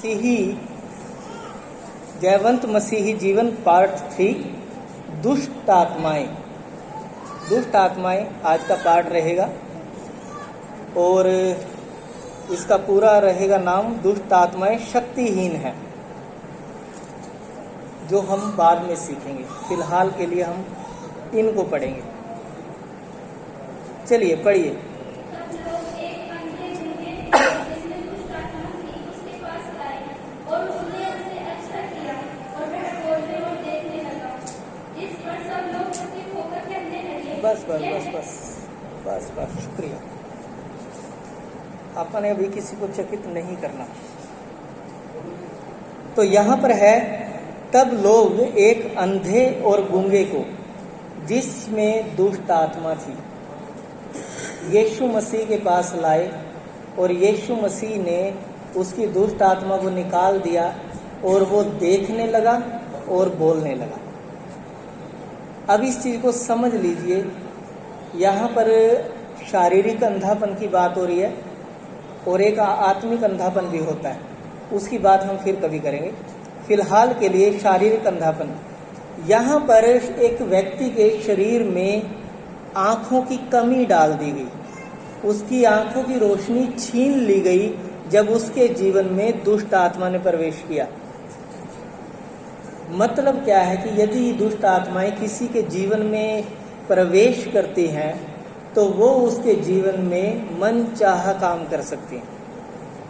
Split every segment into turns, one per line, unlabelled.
मसीही जयवंत मसीही जीवन पार्ट 3 दुष्ट आत्माएं। दुष्ट आत्माएं आज का पार्ट रहेगा और इसका पूरा रहेगा नाम दुष्ट आत्माएं शक्तिहीन है, जो हम बाद में सीखेंगे। फिलहाल के लिए हम इनको पढ़ेंगे। चलिए पढ़िए। बस बस बस बस बस बस शुक्रिया। आपने अभी किसी को चकित नहीं करना। तो यहाँ पर है, तब लोग एक अंधे और गूंगे को, जिसमें दुष्ट आत्मा थी, यीशु मसीह के पास लाए और यीशु मसीह ने उसकी दुष्ट आत्मा को निकाल दिया और वो देखने लगा और बोलने लगा। अब इस चीज को समझ लीजिए, यहाँ पर शारीरिक अंधापन की बात हो रही है और एक आत्मिक अंधापन भी होता है, उसकी बात हम फिर कभी करेंगे। फिलहाल के लिए शारीरिक अंधापन, यहाँ पर एक व्यक्ति के शरीर में आंखों की कमी डाल दी गई, उसकी आंखों की रोशनी छीन ली गई जब उसके जीवन में दुष्ट आत्मा ने प्रवेश किया। मतलब क्या है कि यदि दुष्ट आत्माएं किसी के जीवन में प्रवेश करती हैं तो वो उसके जीवन में मनचाहा काम कर सकती हैं,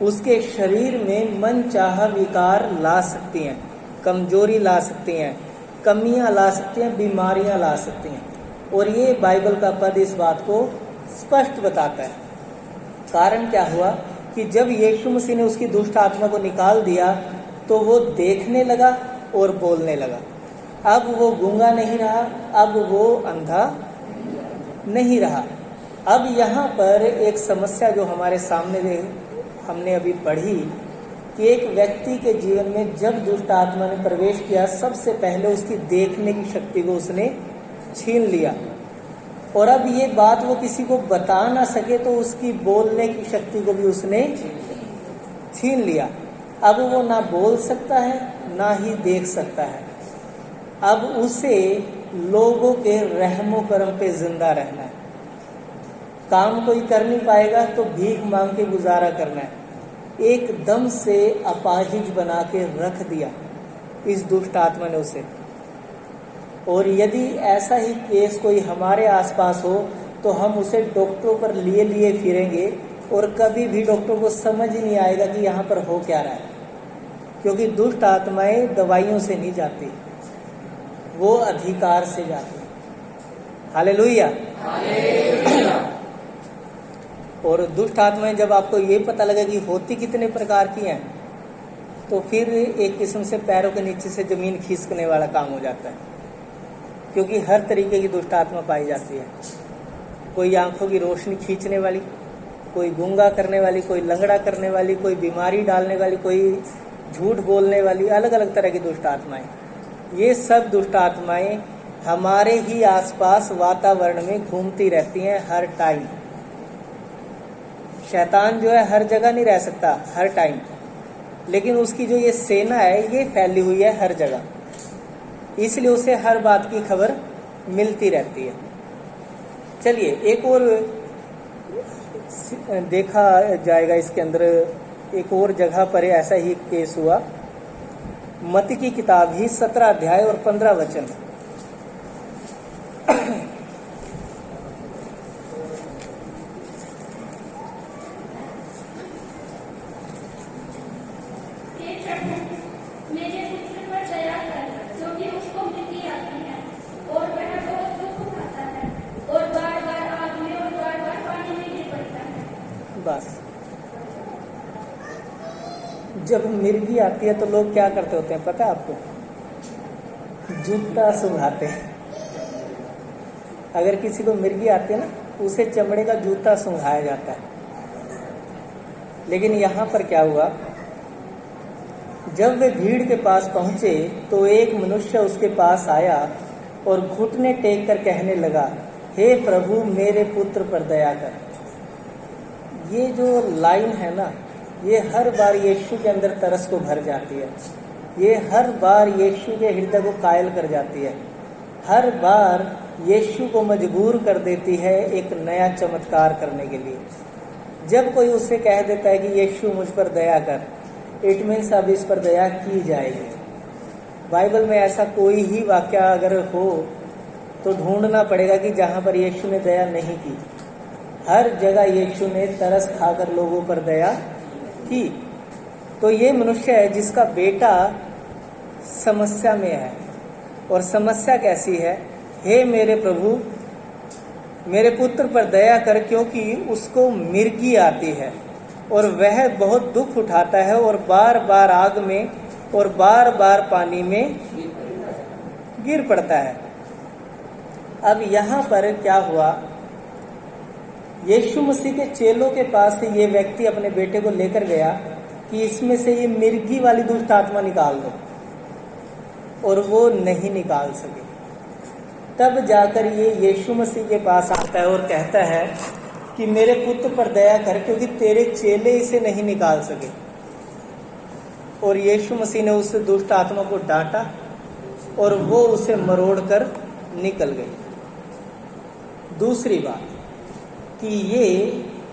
उसके शरीर में मनचाहा विकार ला सकती हैं, कमजोरी ला सकती हैं, कमियां ला सकती हैं, बीमारियां ला सकती हैं। और ये बाइबल का पद इस बात को स्पष्ट बताता है। कारण क्या हुआ कि जब यीशु मसीह ने उसकी दुष्ट आत्मा को निकाल दिया तो वो देखने लगा और बोलने लगा। अब वो गूंगा नहीं रहा, अब वो अंधा नहीं रहा। अब यहाँ पर एक समस्या जो हमारे सामने हमने अभी पढ़ी कि एक व्यक्ति के जीवन में जब दुष्ट आत्मा ने प्रवेश किया, सबसे पहले उसकी देखने की शक्ति को उसने छीन लिया और अब ये बात वो किसी को बता ना सके तो उसकी बोलने की शक्ति को भी उसने छीन लिया। अब वो ना बोल सकता है ना ही देख सकता है। अब उसे लोगों के रहमो करम पे जिंदा रहना है। काम कोई कर नहीं पाएगा तो भीख मांग के गुजारा करना है। एकदम से अपाहिज बना के रख दिया इस दुष्ट आत्मा ने उसे। और यदि ऐसा ही केस कोई हमारे आसपास हो तो हम उसे डॉक्टरों पर लिए लिए फिरेंगे और कभी भी डॉक्टर को समझ ही नहीं आएगा कि यहाँ पर हो क्या रहा है, क्योंकि दुष्ट आत्माएं दवाइयों से नहीं जाती, वो अधिकार से जाती। हालेलुया। और दुष्ट आत्माएं जब आपको ये पता लगे कि होती कितने प्रकार की हैं, तो फिर एक किस्म से पैरों के नीचे से जमीन खींचने वाला काम हो जाता है, क्योंकि हर तरीके की दुष्ट आत्मा पाई जाती है। कोई आंखों की रोशनी खींचने वाली, कोई गूंगा करने वाली, कोई लंगड़ा करने वाली, कोई बीमारी डालने वाली, कोई झूठ बोलने वाली, अलग अलग तरह की दुष्ट आत्माएं। ये सब दुष्ट आत्माएं हमारे ही आसपास वातावरण में घूमती रहती हैं हर टाइम। शैतान जो है हर जगह नहीं रह सकता हर टाइम, लेकिन उसकी जो ये सेना है ये फैली हुई है हर जगह, इसलिए उसे हर बात की खबर मिलती रहती है। चलिए एक और देखा जाएगा इसके अंदर। एक और जगह पर ऐसा ही केस हुआ। मत्ती की किताब ही 17 अध्याय और 15 वचन। बस जब मिर्गी आती है तो लोग क्या करते होते हैं पता है आपको? जूता सुंघाते हैं। अगर किसी को मिर्गी आती है ना, उसे चमड़े का जूता सुंघाया जाता है। लेकिन यहाँ पर क्या हुआ, जब वे भीड़ के पास पहुंचे तो एक मनुष्य उसके पास आया और घुटने टेक कर कहने लगा, हे प्रभु मेरे पुत्र पर दया कर। ये जो लाइन है ना, ये हर बार यीशु के अंदर तरस को भर जाती है। ये हर बार यीशु के हृदय को कायल कर जाती है। हर बार यीशु को मजबूर कर देती है एक नया चमत्कार करने के लिए। जब कोई उससे कह देता है कि यीशु मुझ पर दया कर, इट मीन्स अब इस पर दया की जाएगी। बाइबल में ऐसा कोई ही वाक्य अगर हो तो ढूंढना पड़ेगा कि जहाँ पर यीशु ने दया नहीं की। हर जगह यीशु ने तरस खाकर लोगों पर दया की। तो ये मनुष्य है जिसका बेटा समस्या में है। और समस्या कैसी है? हे मेरे प्रभु, मेरे पुत्र पर दया कर, क्योंकि उसको मिर्गी आती है और वह बहुत दुख उठाता है और बार बार आग में और बार बार पानी में गिर पड़ता है। अब यहाँ पर क्या हुआ? यीशु मसीह के चेलों के पास से ये व्यक्ति अपने बेटे को लेकर गया कि इसमें से ये मिर्गी वाली दुष्ट आत्मा निकाल दो, और वो नहीं निकाल सके। तब जाकर ये यीशु मसीह के पास आता है और कहता है कि मेरे पुत्र पर दया कर, क्योंकि तेरे चेले इसे नहीं निकाल सके। और यीशु मसीह ने उस दुष्ट आत्मा को डांटा और वो उसे मरोड़ कर निकल गई। दूसरी बात कि ये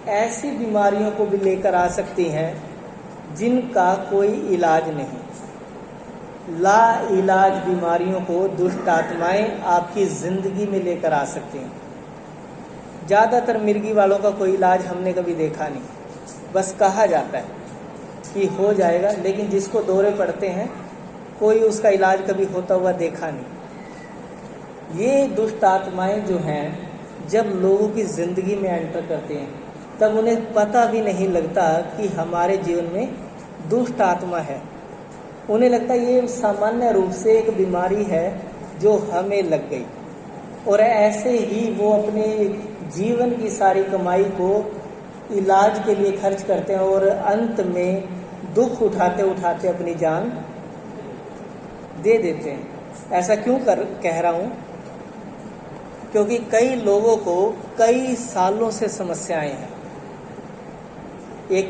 ऐसी बीमारियों को भी लेकर आ सकती हैं जिनका कोई इलाज नहीं। ला इलाज बीमारियों को दुष्ट आत्माएं आपकी जिंदगी में लेकर आ सकती हैं। ज़्यादातर मिर्गी वालों का कोई इलाज हमने कभी देखा नहीं, बस कहा जाता है कि हो जाएगा, लेकिन जिसको दौरे पड़ते हैं कोई उसका इलाज कभी होता हुआ देखा नहीं। ये दुष्ट आत्माएं जो हैं, जब लोगों की ज़िंदगी में एंटर करते हैं तब उन्हें पता भी नहीं लगता कि हमारे जीवन में दुष्ट आत्मा है। उन्हें लगता है ये सामान्य रूप से एक बीमारी है जो हमें लग गई, और ऐसे ही वो अपने जीवन की सारी कमाई को इलाज के लिए खर्च करते हैं और अंत में दुख उठाते उठाते अपनी जान दे देते हैं। ऐसा क्यों कह रहा हूँ? क्योंकि कई लोगों को कई सालों से समस्याएं हैं। एक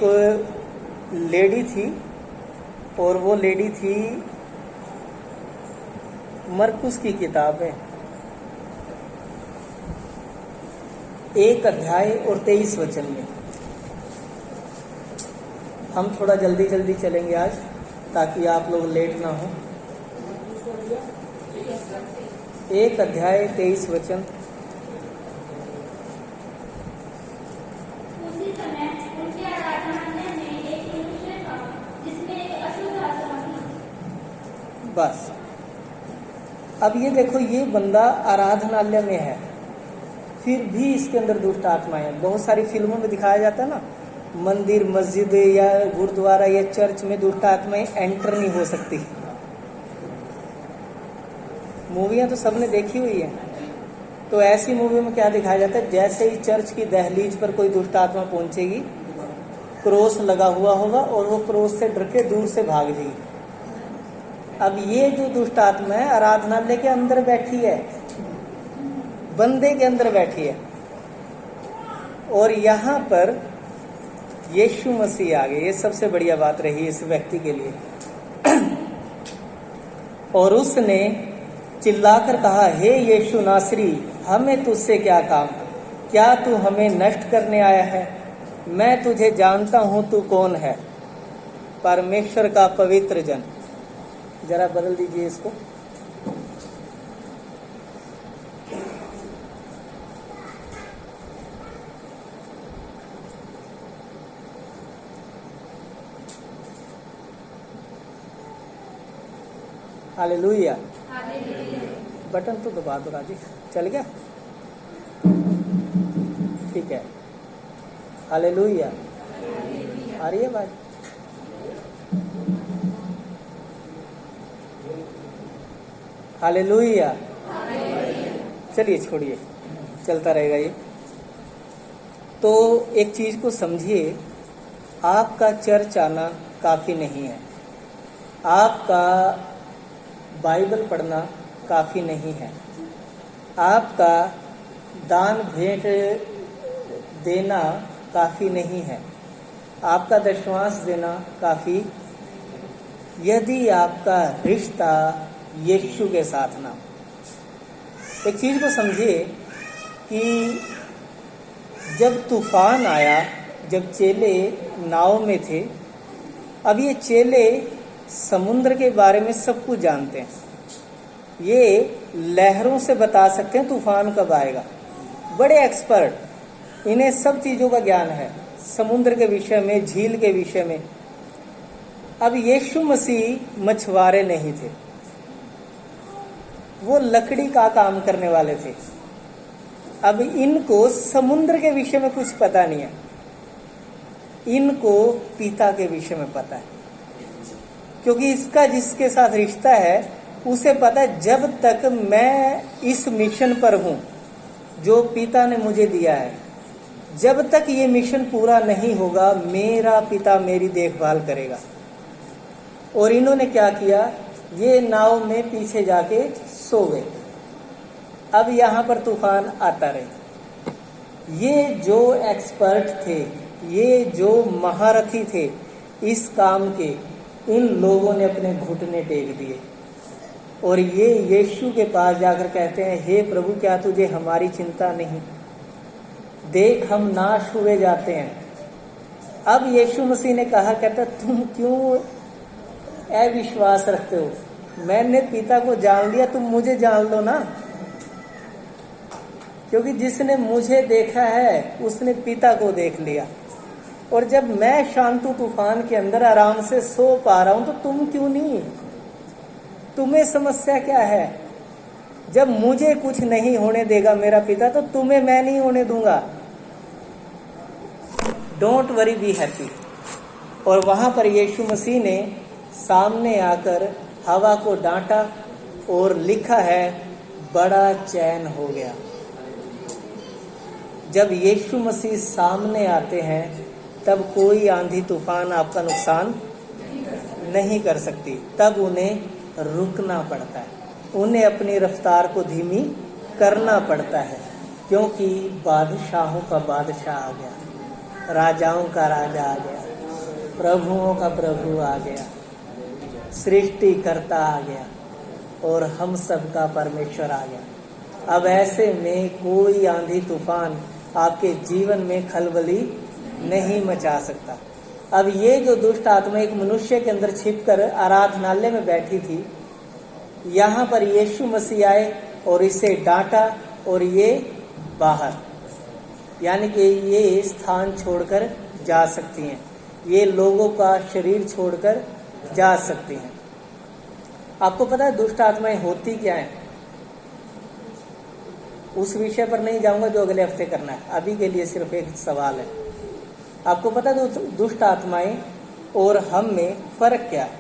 लेडी थी, और वो लेडी थी मरकुस की किताब है 1 अध्याय और 23 वचन में। हम थोड़ा जल्दी जल्दी चलेंगे आज, ताकि आप लोग लेट ना हो। 1 अध्याय 23 वचन।
उसी समय उनके आराधनालय में एक मनुष्य था जिसमें एक अशुद्ध आत्मा थी।
बस अब ये देखो, ये बंदा आराधनालय में है, फिर भी इसके अंदर दुष्ट आत्माएं हैं। बहुत सारी फिल्मों में दिखाया जाता है ना, मंदिर, मस्जिद या गुरुद्वारा या चर्च में दुष्ट आत्माएं एंटर नहीं हो सकती। मूवियाँ तो सबने देखी हुई है। तो ऐसी मूवी में क्या दिखाया जाता है? जैसे ही चर्च की दहलीज पर कोई दुष्ट आत्मा पहुंचेगी, क्रॉस लगा हुआ होगा और वो क्रॉस से डर के दूर से भाग जाएगी। अब ये जो दुष्ट आत्मा है आराधनालय के अंदर बैठी है, बंदे के अंदर बैठी है, और यहाँ पर यीशु मसीह आ गए। ये सबसे बढ़िया बात रही इस व्यक्ति के लिए। और उसने चिल्लाकर कहा, हे यीशु नासरी, हमें तुझसे क्या काम? क्या तू हमें नष्ट करने आया है? मैं तुझे जानता हूं तू कौन है, परमेश्वर का पवित्र जन। जरा बदल दीजिए इसको। हालेलुया। बटन तो दबा दो राजी, चल गया? ठीक है। हालेलुया। आ रही है बात? हालेलुया। चलिए छोड़िए, चलता रहेगा ये। तो एक चीज को समझिए, आपका चर्च आना काफी नहीं है, आपका बाइबल पढ़ना काफी नहीं है, आपका दान भेंट देना काफी नहीं है, आपका दशवांश देना काफी, यदि आपका रिश्ता यीशु के साथ ना हो। एक चीज को समझिए कि जब तूफान आया, जब चेले नाव में थे, अब ये चेले समुद्र के बारे में सब कुछ जानते हैं, ये लहरों से बता सकते हैं तूफान कब आएगा, बड़े एक्सपर्ट, इन्हें सब चीजों का ज्ञान है, समुद्र के विषय में, झील के विषय में। अब यीशु मसीह मछुआरे नहीं थे, वो लकड़ी का काम करने वाले थे। अब इनको समुद्र के विषय में कुछ पता नहीं है, इनको पिता के विषय में पता है, क्योंकि इसका जिसके साथ रिश्ता है उसे पता है जब तक मैं इस मिशन पर हूं जो पिता ने मुझे दिया है, जब तक ये मिशन पूरा नहीं होगा मेरा पिता मेरी देखभाल करेगा। और इन्होंने क्या किया, ये नाव में पीछे जाके सो गए। अब यहां पर तूफान आता रहे। ये जो एक्सपर्ट थे, ये जो महारथी थे इस काम के, इन लोगों ने अपने घुटने टेक दिए और ये यीशु के पास जाकर कहते हैं, हे प्रभु क्या तुझे हमारी चिंता नहीं, देख हम नाश हुए जाते हैं। अब यीशु मसीह ने कहा, कहता तुम क्यों अविश्वास रखते हो, मैंने पिता को जान लिया, तुम मुझे जान लो ना, क्योंकि जिसने मुझे देखा है उसने पिता को देख लिया। और जब मैं शांतु तूफान के अंदर आराम से सो पा रहा हूं तो तुम क्यों नहीं, तुम्हें समस्या क्या है? जब मुझे कुछ नहीं होने देगा मेरा पिता तो तुम्हें मैं नहीं होने दूंगा। Don't worry, be happy. और वहां पर यीशु मसीह ने सामने आकर हवा को डांटा और लिखा है बड़ा चैन हो गया। जब यीशु मसीह सामने आते हैं तब कोई आंधी तूफान आपका नुकसान नहीं कर सकती, तब उन्हें रुकना पड़ता है, उन्हें अपनी रफ्तार को धीमी करना पड़ता है, क्योंकि बादशाहों का बादशाह आ गया, राजाओं का राजा आ गया, प्रभुओं का प्रभु आ गया, सृष्टिकर्ता आ गया और हम सब का परमेश्वर आ गया। अब ऐसे में कोई आंधी तूफान आपके जीवन में खलबली नहीं मचा सकता। अब ये जो दुष्ट आत्मा एक मनुष्य के अंदर छिपकर आराधनालय में बैठी थी, यहाँ पर यीशु मसीह आए और इसे डांटा और ये बाहर, यानी कि ये स्थान छोड़कर जा सकती हैं, ये लोगों का शरीर छोड़कर जा सकती हैं। आपको पता है दुष्ट आत्माएं होती क्या हैं? उस विषय पर नहीं जाऊंगा जो अगले हफ्ते करना है, अभी के लिए सिर्फ एक सवाल है। आपको पता है दुष्ट आत्माएं और हम में फर्क क्या है?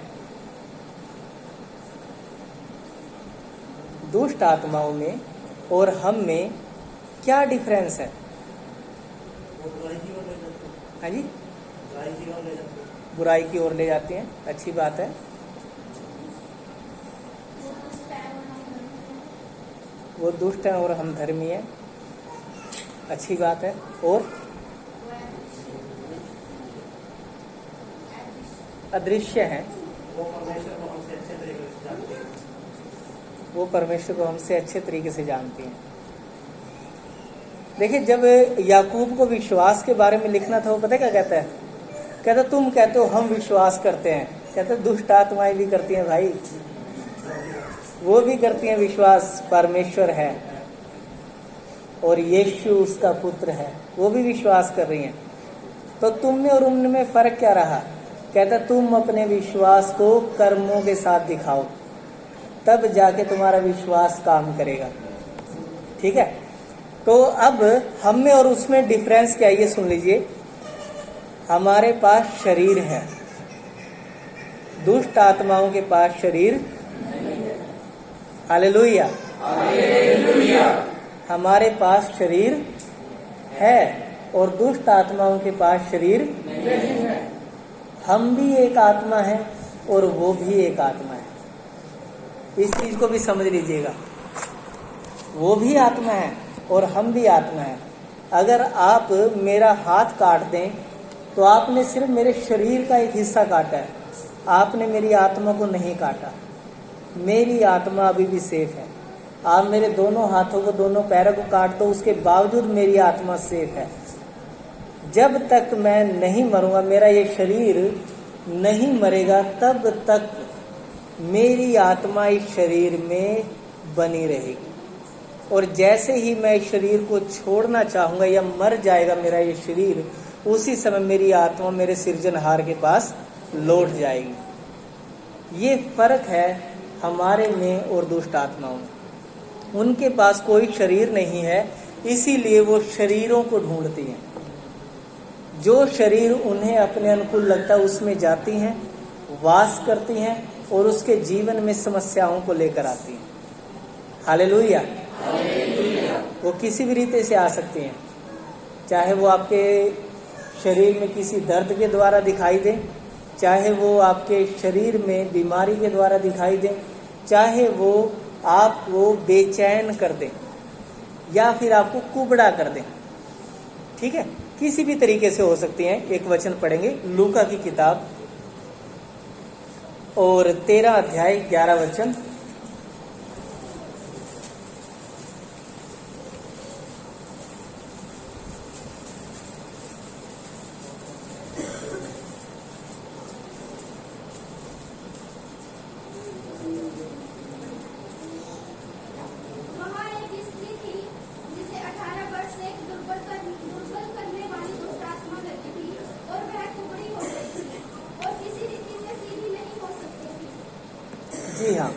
दुष्ट आत्माओं में और हम में क्या डिफरेंस है? हाँ जी, बुराई की ओर ले जाती हैं, अच्छी बात है। वो दुष्ट है और हम धर्मी है, अच्छी बात है। और अदृश्य है, वो परमेश्वर को हमसे अच्छे तरीके से जानती हैं। देखिए, जब याकूब को विश्वास के बारे में लिखना था, वो पता क्या कहता है? कहता तुम कहते हो हम विश्वास करते हैं, कहते दुष्ट आत्माएं भी करती हैं भाई, वो भी करती हैं विश्वास, परमेश्वर है और यीशु उसका पुत्र है, वो भी विश्वास कर रही हैं। तो तुम में और उनमें फर्क क्या रहा? कहता तुम अपने विश्वास को कर्मों के साथ दिखाओ, तब जाके तुम्हारा विश्वास काम करेगा। ठीक है, तो अब हम में और उसमें डिफरेंस क्या है ये सुन लीजिए। हमारे पास शरीर है, दुष्ट आत्माओं के पास शरीर, हालेलुया, हमारे पास शरीर है और दुष्ट आत्माओं के पास शरीर नहीं है। हम भी एक आत्मा है और वो भी एक आत्मा है, इस चीज को भी समझ लीजिएगा। वो भी आत्मा है और हम भी आत्मा है। अगर आप मेरा हाथ काट दें तो आपने सिर्फ मेरे शरीर का एक हिस्सा काटा है, आपने मेरी आत्मा को नहीं काटा। मेरी आत्मा अभी भी सेफ है। आप मेरे दोनों हाथों को, दोनों पैरों को काट दो, उसके बावजूद मेरी आत्मा सेफ है। जब तक मैं नहीं मरूंगा, मेरा ये शरीर नहीं मरेगा, तब तक मेरी आत्मा इस शरीर में बनी रहेगी। और जैसे ही मैं इस शरीर को छोड़ना चाहूंगा या मर जाएगा मेरा ये शरीर, उसी समय मेरी आत्मा मेरे सृजनहार के पास लौट जाएगी। ये फर्क है हमारे में और दुष्ट आत्माओं में। उनके पास कोई शरीर नहीं है, इसीलिए वो शरीरों को ढूंढती हैं। जो शरीर उन्हें अपने अनुकूल लगता है उसमें जाती हैं, वास करती हैं और उसके जीवन में समस्याओं को लेकर आती हैं। हालेलुया। वो किसी भी रीते से आ सकती हैं, चाहे वो आपके शरीर में किसी दर्द के द्वारा दिखाई दे, चाहे वो आपके शरीर में बीमारी के द्वारा दिखाई दे, चाहे वो आपको बेचैन कर दे या फिर आपको कुबड़ा कर दे। ठीक है, किसी भी तरीके से हो सकती हैं। एक वचन पढ़ेंगे, लूका की किताब और 13 अध्याय 11 वचन।
वहाँ एक स्त्री थी जिसे 18 वर्ष से एक दुर्बल करने वाली दुष्ट आत्मा लगी थी और वह कुबड़ी हो गई थी और किसी रीति से सीधी नहीं हो सकती थी।
जी हाँ,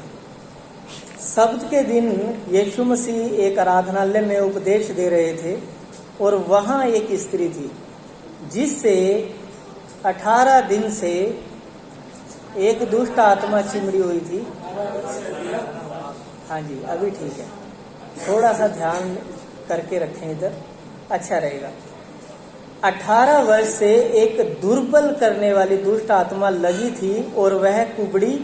सब्त के दिन यीशु मसीह एक आराधनालय में उपदेश दे रहे थे और वहाँ एक स्त्री थी जिससे 18 दिन से एक दुष्ट आत्मा चिमड़ी हुई थी। हाँ जी, अभी ठीक है, थोड़ा सा ध्यान करके रखें इधर, अच्छा रहेगा। 18 वर्ष से एक दुर्बल करने वाली दुष्ट आत्मा लगी थी और वह कुबड़ी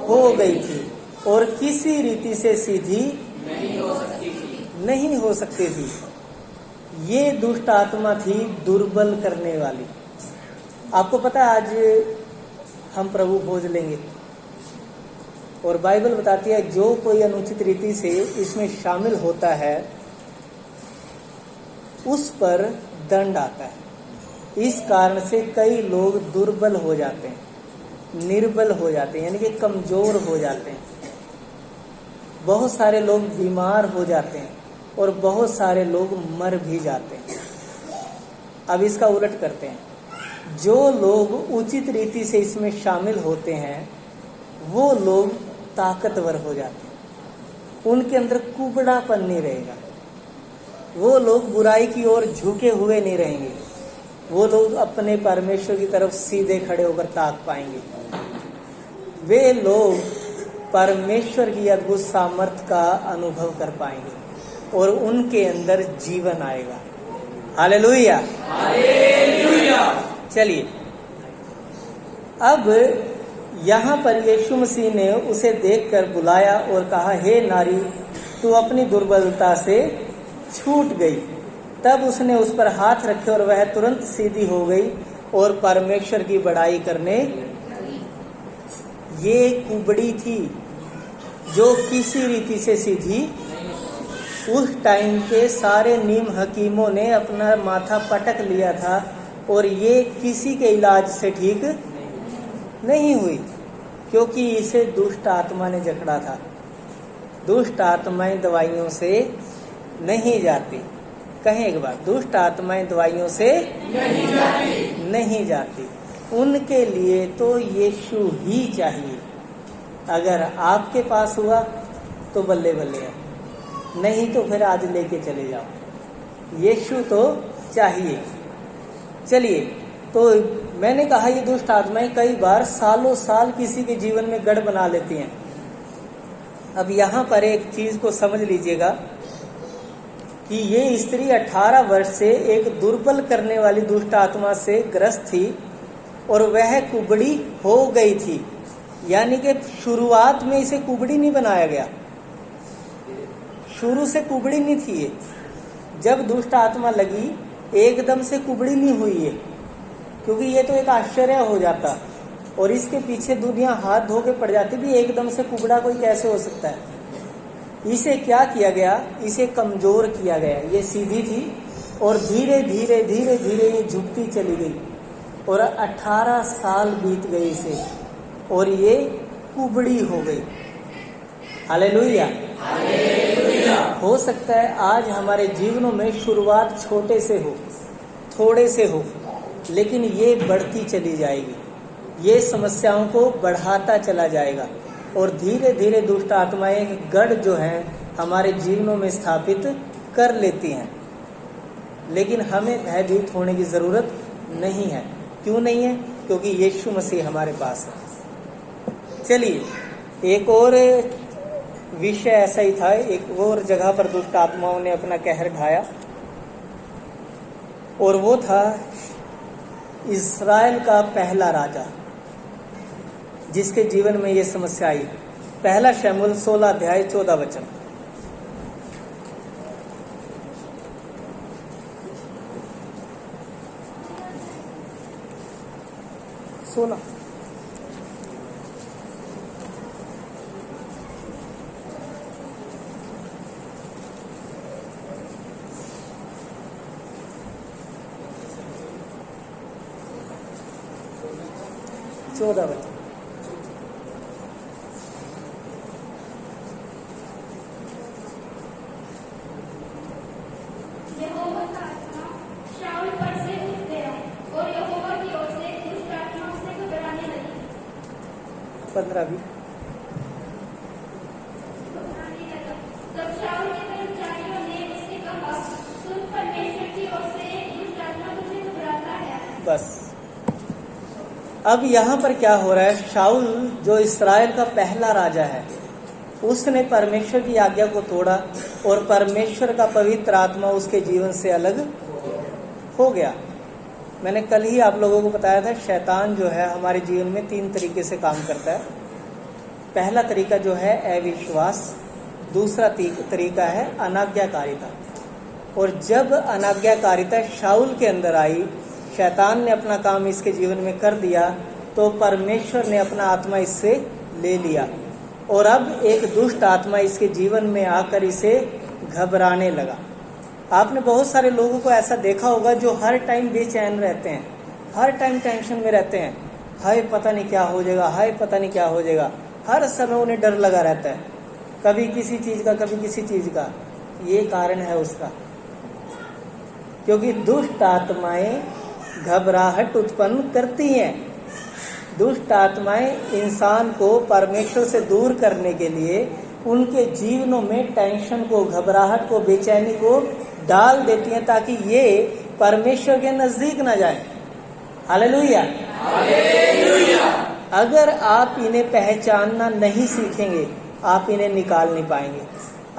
हो गई थी और किसी रीति से सीधी नहीं हो सकती थी। ये दुष्ट आत्मा थी दुर्बल करने वाली। आपको पता है आज हम प्रभु भोज लेंगे और बाइबल बताती है जो कोई अनुचित रीति से इसमें शामिल होता है उस पर दंड आता है। इस कारण से कई लोग दुर्बल हो जाते हैं, निर्बल हो जाते हैं, यानी कि कमजोर हो जाते हैं। बहुत सारे लोग बीमार हो जाते हैं और बहुत सारे लोग मर भी जाते हैं। अब इसका उलट करते हैं, जो लोग उचित रीति से इसमें शामिल होते हैं वो लोग ताकतवर हो जाते हैं, उनके अंदर कुबड़ापन नहीं रहेगा, वो लोग बुराई की ओर झुके हुए नहीं रहेंगे, वो लोग अपने परमेश्वर की तरफ सीधे खड़े होकर ताक पाएंगे। वे लोग परमेश्वर की अद्भुत सामर्थ का अनुभव कर पाएंगे और उनके अंदर जीवन आएगा। Hallelujah, hallelujah. चलिए, अब यहाँ पर यीशु मसीह ने उसे देखकर बुलाया और कहा, हे नारी, तू अपनी दुर्बलता से छूट गई। तब उसने उस पर हाथ रखे और वह तुरंत सीधी हो गई और परमेश्वर की बड़ाई करने। ये कुबड़ी थी जो किसी रीति से सीधी, उस टाइम के सारे नीम हकीमों ने अपना माथा पटक लिया था और ये किसी के इलाज से ठीक नहीं हुई, क्योंकि इसे दुष्ट आत्मा ने जकड़ा था। दुष्ट आत्माएं दवाइयों से नहीं जाती। कहें एक बार, दुष्ट आत्माएं दवाइयों से नहीं जाती। उनके लिए तो यीशु ही चाहिए। अगर आपके पास हुआ तो बल्ले बल्ले है, नहीं तो फिर आज लेके चले जाओ। यीशु तो चाहिए। चलिए, तो मैंने कहा ये दुष्ट आत्माएं कई बार सालों साल किसी के जीवन में गढ़ बना लेती हैं। अब यहाँ पर एक चीज को समझ लीजिएगा कि ये स्त्री 18 वर्ष से एक दुर्बल करने वाली दुष्ट आत्मा से ग्रस्त थी और वह कुबड़ी हो गई थी। यानी कि शुरुआत में इसे कुबड़ी नहीं बनाया गया, शुरू से कुबड़ी नहीं थी ये। जब दुष्ट आत्मा लगी एकदम से कुबड़ी नहीं हुई है, क्योंकि ये तो एक आश्चर्य हो जाता, और इसके पीछे दुनिया हाथ धो के पड़ जाती भी एकदम से कुबड़ा कोई कैसे हो सकता है। इसे क्या किया गया, इसे कमजोर किया गया। ये सीधी थी और धीरे धीरे धीरे धीरे ये झुकती चली गई और 18 साल बीत गए इसे और ये कुबड़ी हो गई। हालेलुया। हो सकता है आज हमारे जीवनों में शुरुआत छोटे से हो, थोड़े से हो, लेकिन ये बढ़ती चली जाएगी, ये समस्याओं को बढ़ाता चला जाएगा और धीरे धीरे दुष्ट आत्माएं गढ़ जो हैं हमारे जीवनों में स्थापित कर लेती हैं। लेकिन हमें भयभीत होने की जरूरत नहीं है। क्यों नहीं है? क्योंकि यीशु मसीह हमारे पास है। चलिए, एक और विषय ऐसा ही था, एक और जगह पर दुष्ट आत्माओं ने अपना कहर ढाया और वो था इस्राएल का पहला राजा जिसके जीवन में ये समस्या आई। पहला शमूएल 16 अध्याय 14 वचन। चौदह वचन।
यहोवा का आत्मा शाऊल पर से उठ गया और यहोवा की ओर से दुष्ट आत्मा उसे घबराने लगी।
15 भी।
तब शाऊल के कर्मचारियों ने उससे कहा, सुन, परमेश्वर की ओर से एक दुष्ट आत्मा तुझे घबराता है।
बस अब यहाँ पर क्या हो रहा है, शाऊल जो इस्राएल का पहला राजा है उसने परमेश्वर की आज्ञा को तोड़ा और परमेश्वर का पवित्र आत्मा उसके जीवन से अलग हो गया। मैंने कल ही आप लोगों को बताया था, शैतान जो है हमारे जीवन में 3 तरीके से काम करता है। पहला तरीका जो है अविश्वास, दूसरा तरीका है अनाज्ञाकारिता। और जब अनाज्ञाकारिता शाऊल के अंदर आई, शैतान ने अपना काम इसके जीवन में कर दिया, तो परमेश्वर ने अपना आत्मा इससे ले लिया और अब एक दुष्ट आत्मा इसके जीवन में आकर इसे घबराने लगा। आपने बहुत सारे लोगों को ऐसा देखा होगा जो हर टाइम बेचैन रहते हैं, हर टाइम टेंशन में रहते हैं। हाय पता नहीं क्या हो जाएगा, हाय पता नहीं क्या हो जाएगा, हर समय उन्हें डर लगा रहता है, कभी किसी चीज का कभी किसी चीज का। ये कारण है उसका, क्योंकि दुष्ट आत्माएं घबराहट उत्पन्न करती हैं। दुष्ट आत्माएं इंसान को परमेश्वर से दूर करने के लिए उनके जीवनों में टेंशन को, घबराहट को, बेचैनी को डाल देती हैं ताकि ये परमेश्वर के नजदीक ना जाए। हालेलुया। अगर आप इन्हें पहचानना नहीं सीखेंगे, आप इन्हें निकाल नहीं पाएंगे।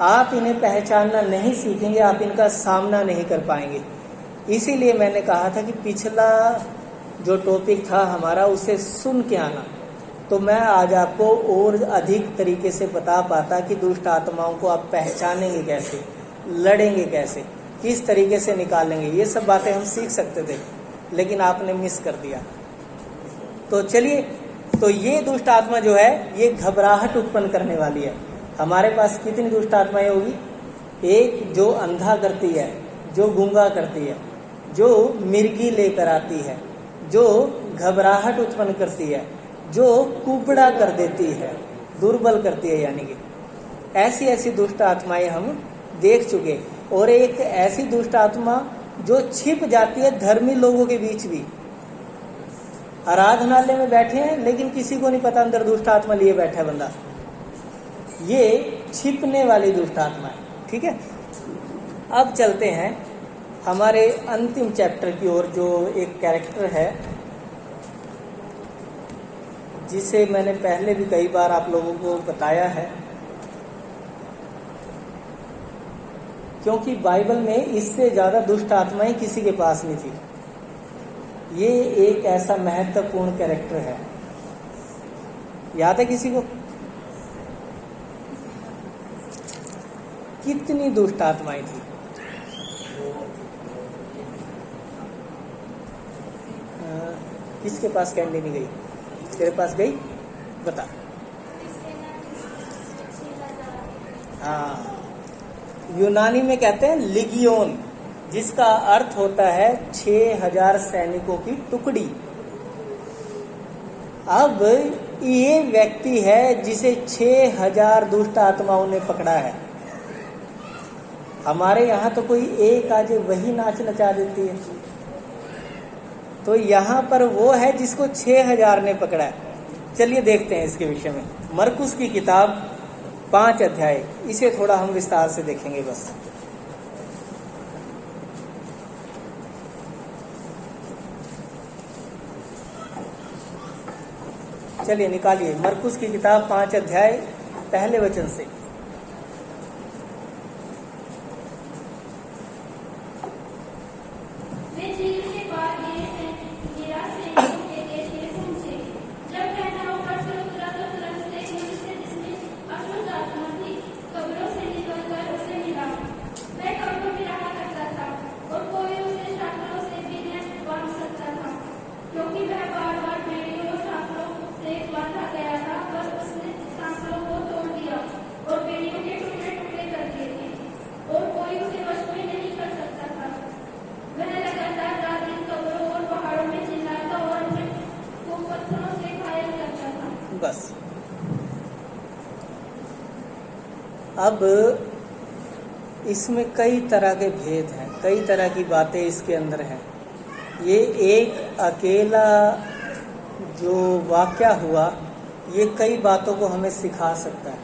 आप इन्हें पहचानना नहीं सीखेंगे, आप इनका सामना नहीं कर पाएंगे। इसीलिए मैंने कहा था कि पिछला जो टॉपिक था हमारा, उसे सुन के आना, तो मैं आज आपको और अधिक तरीके से बता पाता कि दुष्ट आत्माओं को आप पहचानेंगे कैसे, लड़ेंगे कैसे, किस तरीके से निकालेंगे। ये सब बातें हम सीख सकते थे, लेकिन आपने मिस कर दिया। तो चलिए, तो ये दुष्ट आत्मा जो है ये घबराहट उत्पन्न करने वाली है। हमारे पास कितनी दुष्ट आत्माएं होगी? एक जो अंधा करती है, जो गूंगा करती है, जो मिर्गी लेकर आती है, जो घबराहट उत्पन्न करती है, जो कुबड़ा कर देती है, दुर्बल करती है। यानी कि ऐसी ऐसी दुष्ट आत्माएं हम देख चुके। और एक ऐसी दुष्ट आत्मा जो छिप जाती है धर्मी लोगों के बीच भी। आराधनालय में बैठे हैं लेकिन किसी को नहीं पता अंदर दुष्ट आत्मा लिए बैठा है बंदा। ये छिपने वाली दुष्ट आत्मा है। ठीक है, अब चलते हैं हमारे अंतिम चैप्टर की ओर, जो एक कैरेक्टर है जिसे मैंने पहले भी कई बार आप लोगों को बताया है, क्योंकि बाइबल में इससे ज्यादा दुष्ट आत्माएं किसी के पास नहीं थी। ये एक ऐसा महत्वपूर्ण कैरेक्टर है। याद है किसी को? कितनी दुष्ट आत्माएं थी? किसके पास कैंडी नहीं गई? तेरे पास गई? बता। हाँ, यूनानी में कहते हैं लिगियोन, जिसका अर्थ होता है 6000 सैनिकों की टुकड़ी। अब ये व्यक्ति है जिसे 6000 दुष्ट आत्माओं ने पकड़ा है। हमारे यहाँ तो कोई एक आज वही नाच नचा देती है, तो यहाँ पर वो है जिसको 6000 ने पकड़ा है। चलिए देखते हैं इसके विषय में। मरकुस की किताब 5 अध्याय, इसे थोड़ा हम विस्तार से देखेंगे बस। चलिए निकालिए मरकुस की किताब 5 अध्याय पहले वचन से। बस अब इसमें कई तरह के भेद हैं, कई तरह की बातें इसके अंदर हैं। ये एक अकेला जो वाक़या हुआ, ये कई बातों को हमें सिखा सकता है।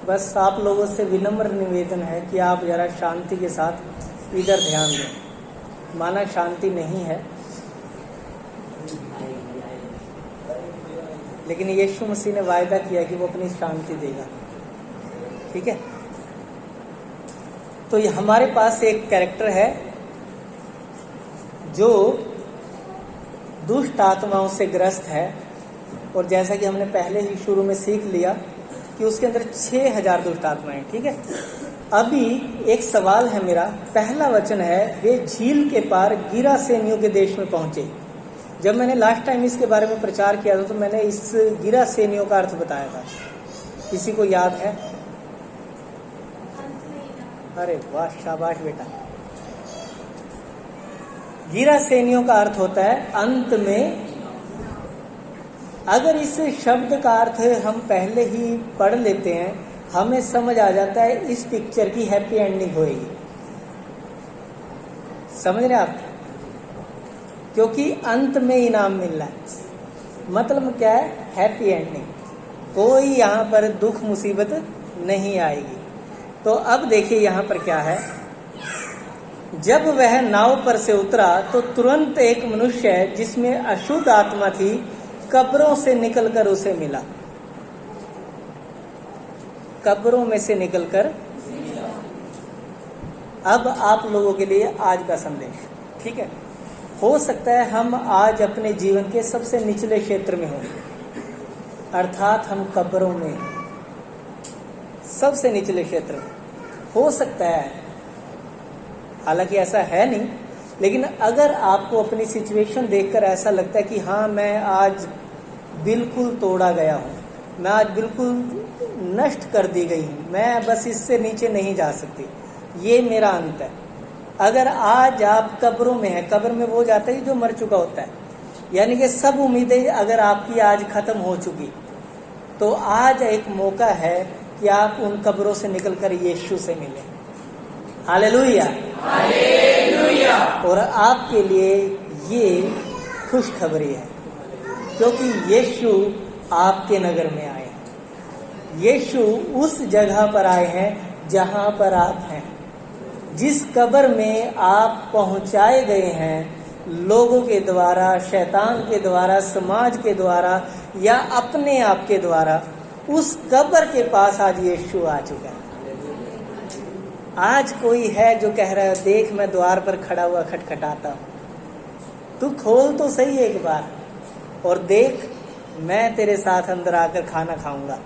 बस आप लोगों से विनम्र निवेदन है कि आप जरा शांति के साथ इधर ध्यान दें। माना शांति नहीं है, लेकिन यीशु मसीह ने वायदा किया कि वो अपनी शांति देगा। ठीक है, तो ये हमारे पास एक कैरेक्टर है जो दुष्ट आत्माओं से ग्रस्त है, और जैसा कि हमने पहले ही शुरू में सीख लिया कि उसके अंदर 6000 दुष्ट आत्माएं। ठीक है, अभी एक सवाल है मेरा। पहला वचन है, वे झील के पार गिरासेनियों के देश में पहुंचे। जब मैंने लास्ट टाइम इसके बारे में प्रचार किया था तो मैंने इस गिरासेनियों का अर्थ बताया था। किसी को याद है? अरे वाह, शाबाश बेटा। गिरासेनियों का अर्थ होता है अंत में। अगर इस शब्द का अर्थ हम पहले ही पढ़ लेते हैं, हमें समझ आ जाता है इस पिक्चर की हैप्पी एंडिंग होएगी। समझ रहे आप? क्योंकि अंत में इनाम मिल रहा है। मतलब क्या है? Happy ending. कोई यहाँ पर दुख मुसीबत नहीं आएगी। तो अब देखिए यहाँ पर क्या है। जब वह नाव पर से उतरा तो तुरंत एक मनुष्य जिसमें अशुद्ध आत्मा थी कब्रों से निकलकर उसे मिला। कब्रों में से निकलकर। अब आप लोगों के लिए आज का संदेश, ठीक है। हो सकता है हम आज अपने जीवन के सबसे निचले क्षेत्र में हों, अर्थात हम कब्रों में, सबसे निचले क्षेत्र में हो सकता है। हालांकि ऐसा है नहीं, लेकिन अगर आपको अपनी सिचुएशन देखकर ऐसा लगता है कि हाँ, मैं आज बिल्कुल तोड़ा गया हूँ, मैं आज बिल्कुल नष्ट कर दी गई हूँ, मैं बस इससे नीचे नहीं जा सकती, ये मेरा अंत है। अगर आज आप कब्रों में हैं, कब्र में वो जाता है जो मर चुका होता है, यानी कि सब उम्मीदें अगर आपकी आज खत्म हो चुकी, तो आज एक मौका है कि आप उन कब्रों से निकलकर यीशु से मिलें। Hallelujah, hallelujah. और आपके लिए ये खुशखबरी है, क्योंकि यीशु आपके नगर में आए हैं। यीशु उस जगह पर आए हैं जहां पर आप हैं। जिस कब्र में आप पहुंचाए गए हैं लोगों के द्वारा, शैतान के द्वारा, समाज के द्वारा या अपने आप के द्वारा, उस कब्र के पास आज यीशु आ चुका है। आज कोई है जो कह रहा है, देख मैं द्वार पर खड़ा हुआ खटखटाता हूँ, तू खोल तो सही एक बार और देख, मैं तेरे साथ अंदर आकर खाना खाऊंगा,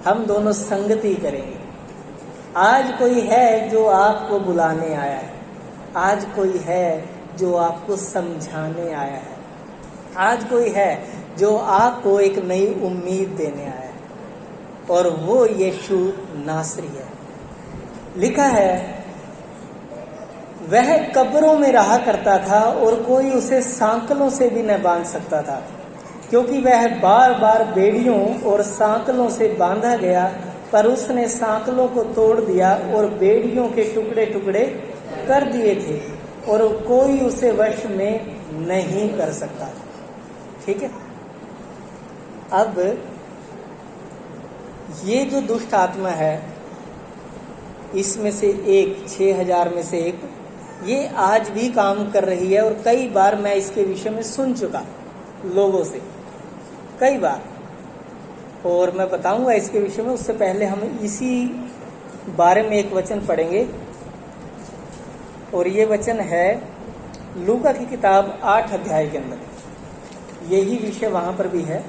हम दोनों संगति करेंगे। आज कोई है जो आपको बुलाने आया है। आज कोई है जो आपको समझाने आया है। आज कोई है जो आपको एक नई उम्मीद देने आया है, और वो यीशु नासरी है। लिखा है, वह कब्रों में रहा करता था और कोई उसे सांकलों से भी न बांध सकता था, क्योंकि वह बार बार बेड़ियों और सांकलों से बांधा गया, पर उसने सांकलों को तोड़ दिया और बेड़ियों के टुकड़े टुकड़े कर दिए थे, और कोई उसे वश में नहीं कर सकता। ठीक है। अब ये जो दुष्ट आत्मा है, इसमें से एक 6000 में से एक, ये आज भी काम कर रही है। और कई बार मैं इसके विषय में सुन चुका लोगों से, कई बार, और मैं बताऊंगा इसके विषय में। उससे पहले हम इसी बारे में एक वचन पढ़ेंगे, और ये वचन है लूका की किताब 8 अध्याय के अंदर। यही विषय वहां पर भी है।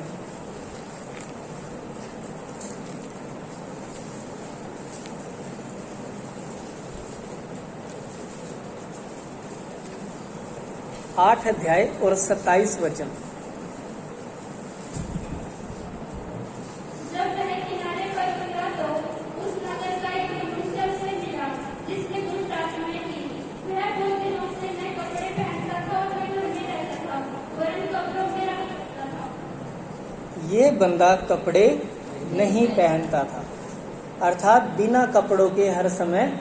आठ अध्याय और 27 वचन।
जब वह किनारे पर उतरा तो उस नगर का एक मनुष्य उसे मिला जिसने दुष्ट आत्माएं थी। वह बहुत दिनों से नए कपड़े पहनता था और वह घर में रहता था, वरन कब्रों में रह सकता था।
ये बंदा कपड़े नहीं पहनता था, अर्थात बिना कपड़ों के हर समय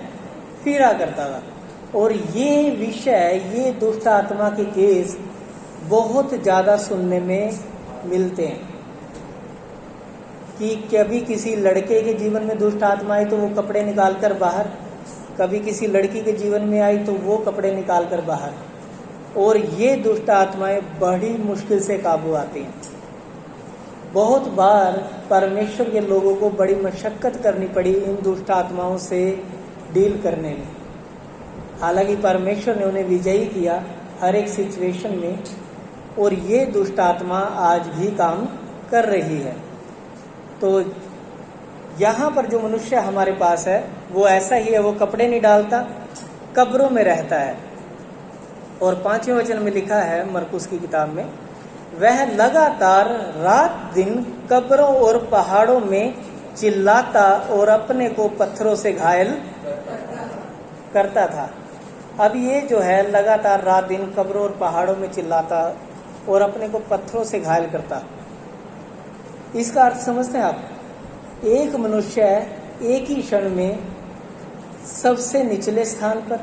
फिरा करता था। और ये विषय, ये दुष्ट आत्मा के केस बहुत ज्यादा सुनने में मिलते हैं कि कभी किसी लड़के के जीवन में दुष्ट आत्मा आई तो वो कपड़े निकाल कर बाहर, कभी किसी लड़की के जीवन में आई तो वो कपड़े निकाल कर बाहर। और ये दुष्ट आत्माएं बड़ी मुश्किल से काबू आती हैं। बहुत बार परमेश्वर के लोगों को बड़ी मशक्कत करनी पड़ी इन दुष्ट आत्माओं से डील करने में। हालांकि परमेश्वर ने उन्हें विजयी किया हर एक सिचुएशन में, और ये दुष्ट आत्मा आज भी काम कर रही है। तो यहाँ पर जो मनुष्य हमारे पास है वो ऐसा ही है, वो कपड़े नहीं डालता, कब्रों में रहता है। और 5वें वचन में लिखा है मरकुस की किताब में, वह लगातार रात दिन कब्रों और पहाड़ों में चिल्लाता और अपने को पत्थरों से घायल करता था। अब ये जो है लगातार रात दिन कब्रों और पहाड़ों में चिल्लाता और अपने को पत्थरों से घायल करता, इसका अर्थ समझते हैं आप? एक मनुष्य एक ही क्षण में सबसे निचले स्थान पर,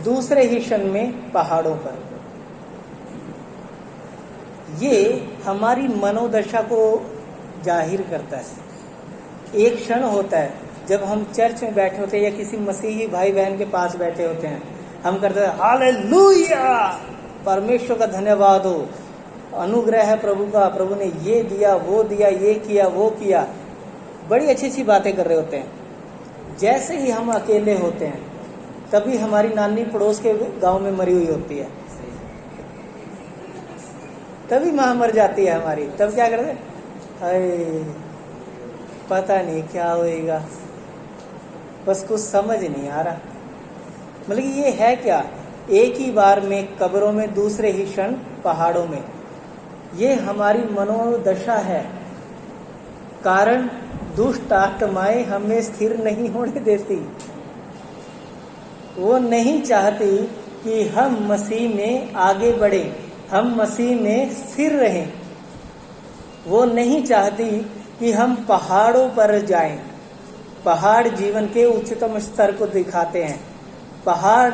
दूसरे ही क्षण में पहाड़ों पर। ये हमारी मनोदशा को जाहिर करता है। एक क्षण होता है जब हम चर्च में बैठे होते हैं या किसी मसीही भाई बहन के पास बैठे होते हैं, हम करते हैं हालेलुया, परमेश्वर का धन्यवाद हो, अनुग्रह है प्रभु का, प्रभु ने ये दिया, वो दिया, ये किया, वो किया, बड़ी अच्छी अच्छी बातें कर रहे होते हैं। जैसे ही हम अकेले होते हैं तभी हमारी नानी पड़ोस के गांव में मरी हुई होती है, तभी माँ मर जाती है हमारी, तब क्या करते हैं? अरे पता नहीं क्या होएगा, बस कुछ समझ नहीं आ रहा। मतलब ये है क्या? एक ही बार में कब्रों में, दूसरे ही क्षण पहाड़ों में। ये हमारी मनोदशा है। कारण दुष्ट आत्माएं हमें स्थिर नहीं होने देती। वो नहीं चाहती कि हम मसीह में आगे बढ़े, हम मसीह में स्थिर रहें। वो नहीं चाहती कि हम पहाड़ों पर जाएं। पहाड़ जीवन के उच्चतम स्तर को दिखाते हैं, पहाड़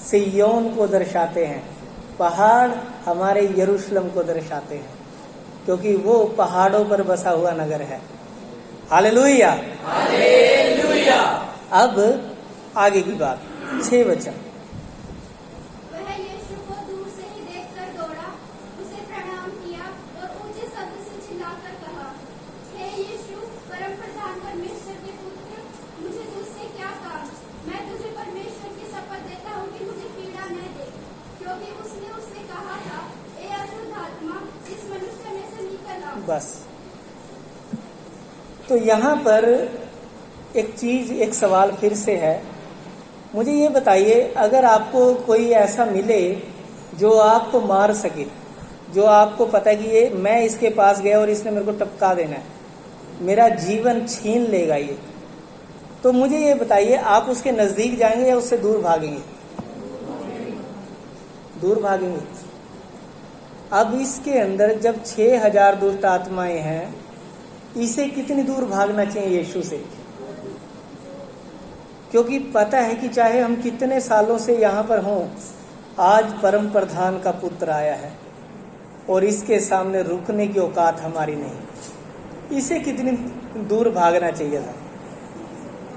सिय्योन को दर्शाते हैं, पहाड़ हमारे यरूशलेम को दर्शाते हैं, क्योंकि वो पहाड़ों पर बसा हुआ नगर है। Hallelujah, hallelujah. अब आगे की बात, 6 वचन।
वह यीशु को दूर से ही देखकर दौड़ा, उसे प्रणाम किया और ऊंचे शब्द से चिल्लाकर कहा, हे यीशु, परम प्रधान परमेश्वर के पुत्र, मुझे तुझसे क्या काम? मैं तुझे परमेश्वर की शपथ देता हूँ कि मुझे पीड़ा न दे, क्योंकि उसने कहा था, ए अशुद्ध आत्मा, इस मनुष्य में से निकल आ।
बस। तो यहाँ पर एक चीज, एक सवाल फिर से है। मुझे ये बताइए, अगर आपको कोई ऐसा मिले जो आपको मार सके, जो आपको पता है कि ये मैं इसके पास गया और इसने मेरे को टपका देना है, मेरा जीवन छीन लेगा ये, तो मुझे ये बताइए आप उसके नजदीक जाएंगे या उससे दूर भागेंगे? दूर भागेंगे। अब इसके अंदर जब 6000 दुष्ट आत्माएं हैं, इसे कितनी दूर भागना चाहिए यीशु से? क्योंकि पता है कि चाहे हम कितने सालों से यहाँ पर हों, आज परम प्रधान का पुत्र आया है और इसके सामने रुकने की औकात हमारी नहीं। इसे कितनी दूर भागना चाहिए था।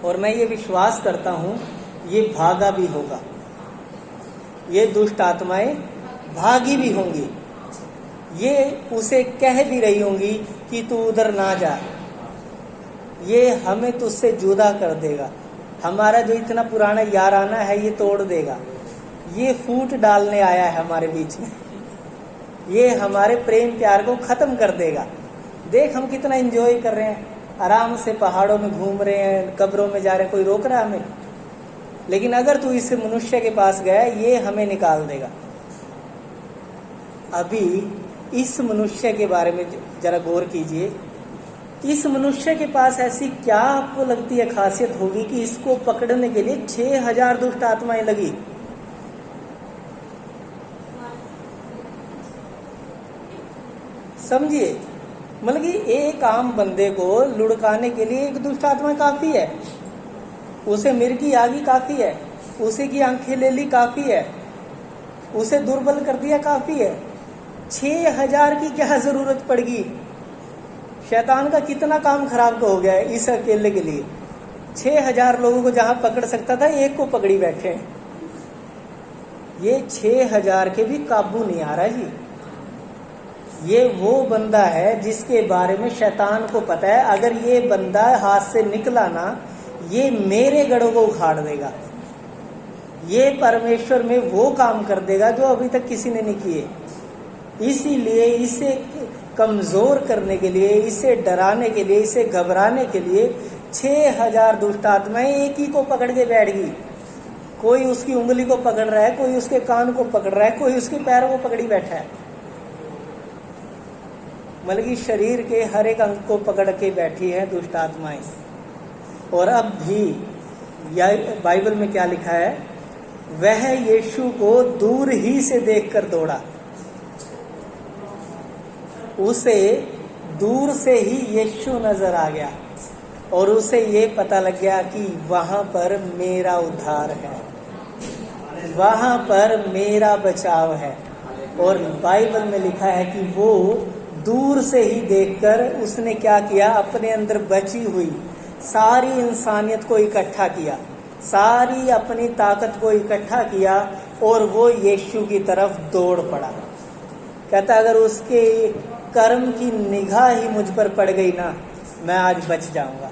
और मैं ये विश्वास करता हूँ ये भागा भी होगा, ये दुष्ट आत्माएं भागी भी होंगी, ये उसे कह भी रही होंगी कि तू उधर ना जा, ये हमें तुझसे जुदा कर देगा, हमारा जो इतना पुराना याराना है ये तोड़ देगा, ये फूट डालने आया है हमारे बीच में, ये हमारे प्रेम प्यार को खत्म कर देगा। देख हम कितना एंजॉय कर रहे हैं, आराम से पहाड़ों में घूम रहे हैं, कब्रों में जा रहे हैं, कोई रोक रहा है हमें? लेकिन अगर तू इस मनुष्य के पास गया, ये हमें निकाल देगा। अभी इस मनुष्य के बारे में जरा गौर कीजिए। इस मनुष्य के पास ऐसी क्या आपको लगती है खासियत होगी कि इसको पकड़ने के लिए 6000 दुष्ट आत्माएं लगी? समझिए, मतलब कि एक आम बंदे को लुढ़काने के लिए एक दुष्ट आत्मा काफी है, उसे मिर्गी आगी काफी है, उसे की आंखें ले ली काफी है, उसे दुर्बल कर दिया काफी है। 6000 की क्या जरूरत पड़गी? शैतान का कितना काम खराब हो गया है इस अकेले के लिए। 6000 लोगों को जहां पकड़ सकता था, एक को पकड़ी बैठे हैं। ये 6000 के भी काबू नहीं आ रहा जी। ये वो बंदा है जिसके बारे में शैतान को पता है, अगर ये बंदा हाथ से निकला ना, ये मेरे गढ़ों को उखाड़ देगा, ये परमेश्वर में वो काम कर देगा जो अभी तक किसी ने नहीं किए। इसीलिए इसे कमजोर करने के लिए, इसे डराने के लिए, इसे घबराने के लिए 6000 दुष्ट आत्माएं एक ही को पकड़ के बैठ गई। कोई उसकी उंगली को पकड़ रहा है, कोई उसके कान को पकड़ रहा है, कोई उसके पैरों को पकड़ी बैठा है। मतलब कि शरीर के हर एक अंग को पकड़ के बैठी है दुष्ट आत्माएं। और अब भी बाइबल में क्या लिखा है? वह यीशु को दूर ही से देखकर दौड़ा। उसे दूर से ही यीशु नजर आ गया और उसे ये पता लग गया कि वहां पर मेरा उद्धार है, वहां पर मेरा बचाव है। और बाइबल में लिखा है कि वो दूर से ही देखकर उसने क्या किया? अपने अंदर बची हुई सारी इंसानियत को इकट्ठा किया, सारी अपनी ताकत को इकट्ठा किया और वो यीशु की तरफ दौड़ पड़ा। कहता अगर उसके कर्म की निगाह ही मुझ पर पड़ गई ना, मैं आज बच जाऊंगा,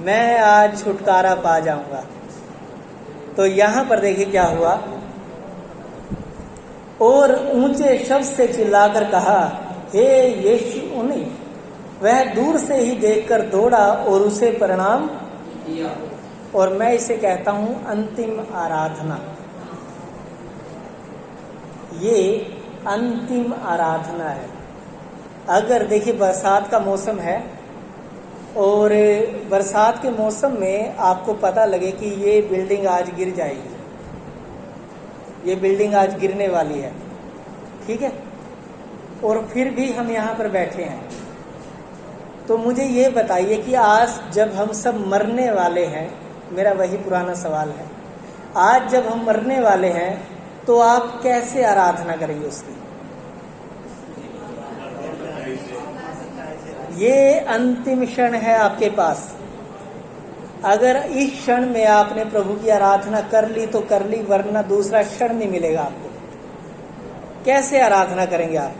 मैं आज छुटकारा पा जाऊंगा। तो यहां पर देखिए क्या हुआ। और ऊंचे शब्द से चिल्लाकर कहा, हे यीशु, उन्हें वह दूर से ही देखकर दौड़ा और उसे प्रणाम किया। और मैं इसे कहता हूं अंतिम आराधना। ये अंतिम आराधना है। अगर देखिए बरसात का मौसम है और बरसात के मौसम में आपको पता लगे कि ये बिल्डिंग आज गिर जाएगी, ये बिल्डिंग आज गिरने वाली है, ठीक है, और फिर भी हम यहाँ पर बैठे हैं, तो मुझे ये बताइए कि आज जब हम सब मरने वाले हैं, मेरा वही पुराना सवाल है, आज जब हम मरने वाले हैं तो आप कैसे आराधना करेंगे उसकी? ये अंतिम क्षण है आपके पास। अगर इस क्षण में आपने प्रभु की आराधना कर ली तो कर ली, वरना दूसरा क्षण नहीं मिलेगा आपको। कैसे आराधना करेंगे आप?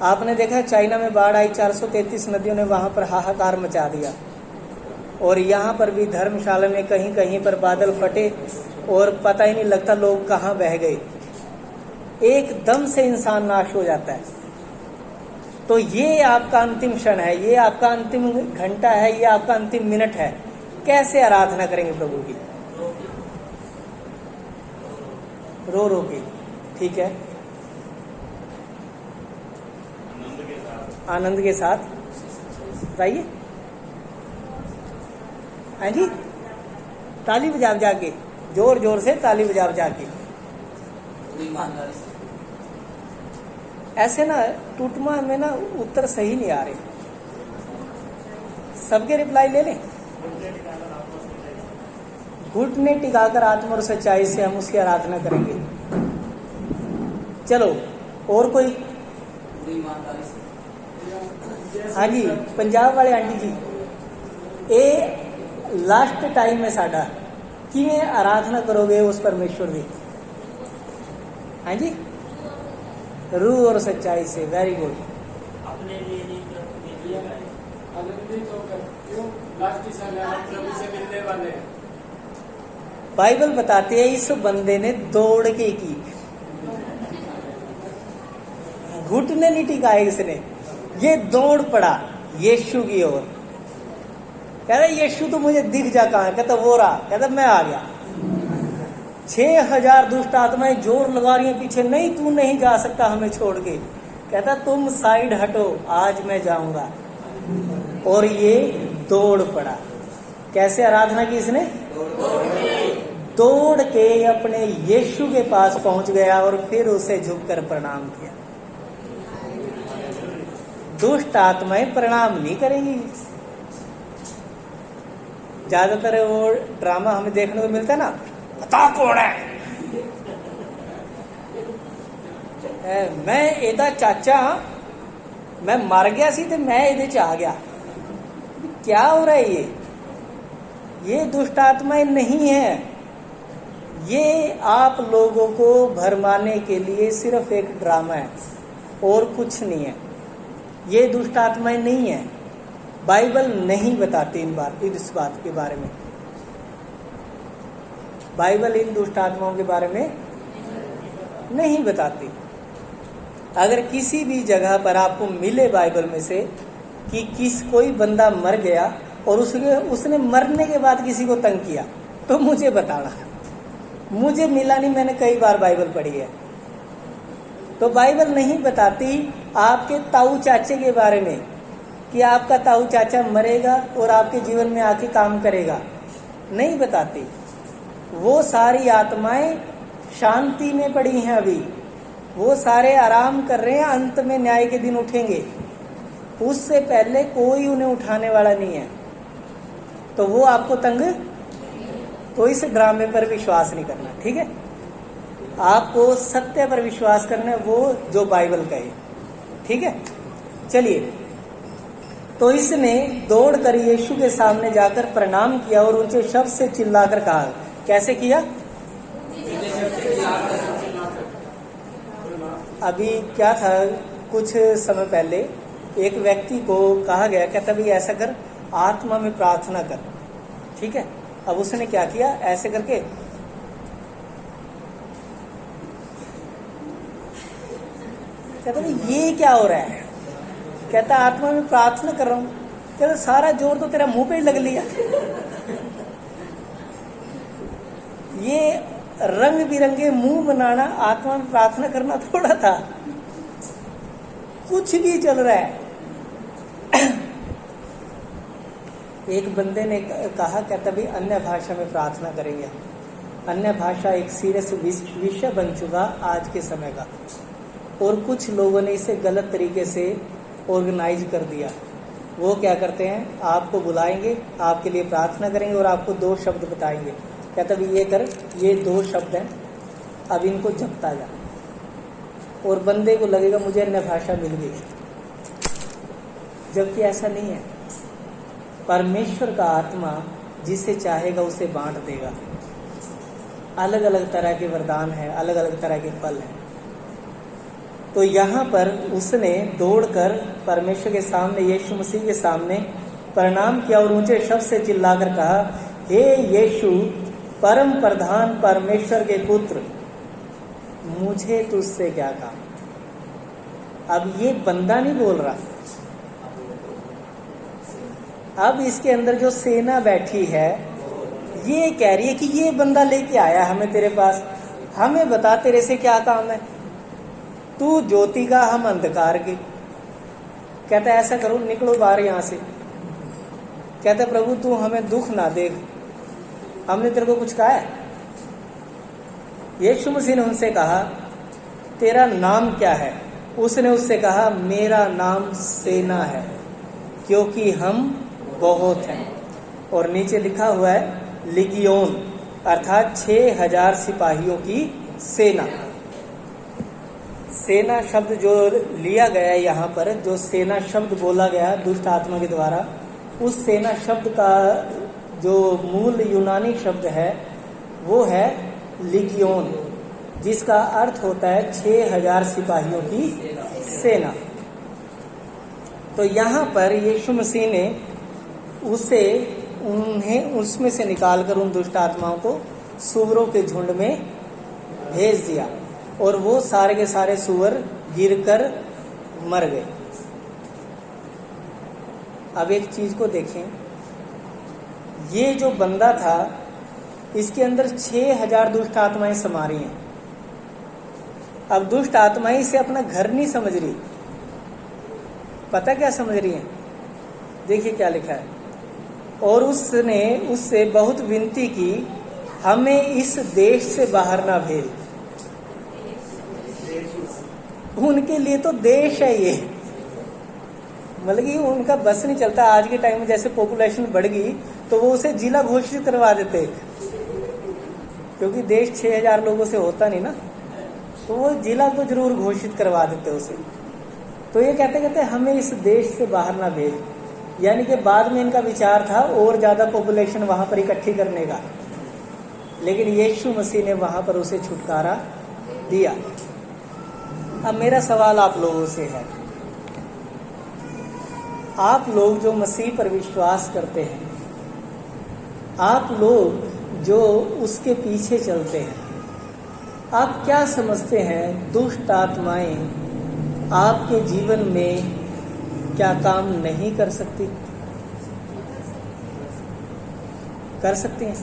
आपने देखा चाइना में बाढ़ आई, 433 नदियों ने वहां पर हाहाकार मचा दिया, और यहाँ पर भी धर्मशाला में कहीं कहीं पर बादल फटे और पता ही नहीं लगता लोग कहाँ बह गए, एकदम से इंसान नाश हो जाता है। तो ये आपका अंतिम क्षण है, ये आपका अंतिम घंटा है, ये आपका अंतिम मिनट है। कैसे आराधना करेंगे प्रभु की? रो रो के, ठीक है, आनंद के साथ बताइए। हाँ जी, ताली बजा बजा के, जोर जोर से ताली बजा बजा के। ऐसे ना टूटमा में ना उत्तर सही नहीं आ रहे, सबके रिप्लाई ले लें। घुटने टिकाकर आत्मा और सच्चाई से हम उसकी आराधना करेंगे। चलो और कोई? हाँ जी, पंजाब वाले आंटी जी, ये लास्ट टाइम है साडा, किवें आराधना करोगे उस परमेश्वर की? हाँ जी, रूह और सच्चाई से। Very good.
अपने लिए नहीं मिलने वाले हैं।
बाइबल बताते हैं इस बंदे ने दौड़ के की, घुटने नहीं टिकाए इसने, ये दौड़ पड़ा यीशु की ओर। कह रहा यीशु तो मुझे दिख जा, कहाँ? कहता वो रहा। कहता मैं आ गया। 6000 दुष्ट आत्माएं जोर लगा रही हैं पीछे, नहीं तू नहीं जा सकता हमें छोड़ के। कहता तुम साइड हटो, आज मैं जाऊंगा। और ये दौड़ पड़ा। कैसे आराधना की इसने? दौड़ के अपने यीशु के पास पहुंच गया और फिर उसे झुककर प्रणाम किया। दुष्ट आत्माएं प्रणाम नहीं करेंगी। ज्यादातर वो ड्रामा हमें देखने को मिलता है ना, बता कौन है, मैं एदा चाचा, मैं मर गया सी ते मैं एदे च आ गया। क्या हो रहा है ये दुष्ट आत्माएं नहीं है। ये आप लोगों को भरमाने के लिए सिर्फ एक ड्रामा है और कुछ नहीं है। ये दुष्ट आत्माएं नहीं है। बाइबल नहीं बताती इस बात के बारे में। बाइबल इन दुष्ट आत्माओं के बारे में नहीं बताती। अगर किसी भी जगह पर आपको मिले बाइबल में से कि कोई बंदा मर गया और उसने मरने के बाद किसी को तंग किया, तो मुझे बताना। मुझे मिला नहीं, मैंने कई बार बाइबल पढ़ी है। तो बाइबल नहीं बताती आपके ताऊ चाचे के बारे में कि आपका ताऊ चाचा मरेगा और आपके जीवन में आके काम करेगा, नहीं बताती। वो सारी आत्माएं शांति में पड़ी हैं अभी, वो सारे आराम कर रहे हैं, अंत में न्याय के दिन उठेंगे। उससे पहले कोई उन्हें उठाने वाला नहीं है। तो वो आपको तंग, तो इस ड्रामे पर विश्वास नहीं करना, ठीक है। आपको सत्य पर विश्वास करना है, वो जो बाइबल कहे, ठीक है। चलिए, तो इसने दौड़कर यीशु के सामने जाकर प्रणाम किया और ऊंचे शब्द से चिल्लाकर कहा। कैसे किया? अभी क्या था, कुछ समय पहले एक व्यक्ति को कहा गया, कहता भाई ऐसा कर, आत्मा में प्रार्थना कर, ठीक है। अब उसने क्या किया, ऐसे करके कहता भाई ये क्या हो रहा है? कहता आत्मा में प्रार्थना कर रहा हूं। कहता सारा जोर तो तेरा मुंह पे ही लग लिया। ये रंग बिरंगे मुंह बनाना आत्मा में प्रार्थना करना थोड़ा था, कुछ भी चल रहा है। एक बंदे ने कहा, कहता भी अन्य भाषा में प्रार्थना करेंगे। अन्य भाषा एक सीरियस विषय बन चुका आज के समय का, और कुछ लोगों ने इसे गलत तरीके से ऑर्गेनाइज कर दिया। वो क्या करते हैं, आपको बुलाएंगे, आपके लिए प्रार्थना करेंगे और आपको 2 शब्द बताएंगे। कहता भी ये कर, ये 2 शब्द हैं, अब इनको जपता जा। और बंदे को लगेगा मुझे अन्य भाषा मिल गई, जबकि ऐसा नहीं है। परमेश्वर का आत्मा जिसे चाहेगा उसे बांट देगा। अलग अलग तरह के वरदान हैं, अलग अलग तरह के फल हैं। तो यहाँ पर उसने दौड़कर परमेश्वर के सामने, यीशु मसीह के सामने प्रणाम किया और ऊंचे शब्द से चिल्लाकर कहा, हे यीशु, परम प्रधान परमेश्वर के पुत्र, मुझे तुझसे क्या काम। अब ये बंदा नहीं बोल रहा, अब इसके अंदर जो सेना बैठी है ये कह रही है कि ये बंदा लेके आया हमें तेरे पास, हमें बता तेरे से क्या काम है, तू ज्योति का हम अंधकार के। कहता है ऐसा करो निकलो बाहर यहां से। कहता है प्रभु तू हमें दुख ना दे, हमने तेरे को कुछ कहा है? यीशु मसीह ने उनसे कहा तेरा नाम क्या है? उसने उससे कहा मेरा नाम सेना है, क्योंकि हम बहुत हैं। और नीचे लिखा हुआ है लिगियोन, अर्थात 6000 सिपाहियों की सेना। सेना शब्द जो लिया गया है यहाँ पर, जो सेना शब्द बोला गया दुष्ट आत्मा के द्वारा, उस सेना शब्द का जो मूल यूनानी शब्द है वो है लिगियोन, जिसका अर्थ होता है 6000 सिपाहियों की सेना। तो यहाँ पर यीशु मसीह ने उन्हें उसमें से निकालकर उन दुष्ट आत्माओं को सूअरों के झुंड में भेज दिया, और वो सारे के सारे सूअर गिरकर मर गए। अब एक चीज को देखें, ये जो बंदा था इसके अंदर 6000 दुष्ट आत्माएं समा रही हैं। अब दुष्ट आत्माएं से अपना घर नहीं समझ रही, पता क्या समझ रही हैं? देखिए क्या लिखा है, और उसने उससे बहुत विनती की हमें इस देश से बाहर ना भेज। उनके लिए तो देश है ये, मतलब कि उनका बस नहीं चलता। आज के टाइम में जैसे पॉपुलेशन बढ़ गई तो वो उसे जिला घोषित करवा देते, क्योंकि देश 6000 लोगों से होता नहीं ना, तो वो जिला तो जरूर घोषित करवा देते उसे। तो ये कहते हमें इस देश से बाहर ना भेज, यानी कि बाद में इनका विचार था और ज्यादा पॉपुलेशन वहां पर इकट्ठी करने का, लेकिन यीशु मसीह ने वहां पर उसे छुटकारा दिया। अब मेरा सवाल आप लोगों से है, आप लोग जो मसीह पर विश्वास करते हैं, आप लोग जो उसके पीछे चलते हैं, आप क्या समझते हैं दुष्ट आत्माएं आपके जीवन में क्या काम नहीं कर सकती? कर सकती हैं।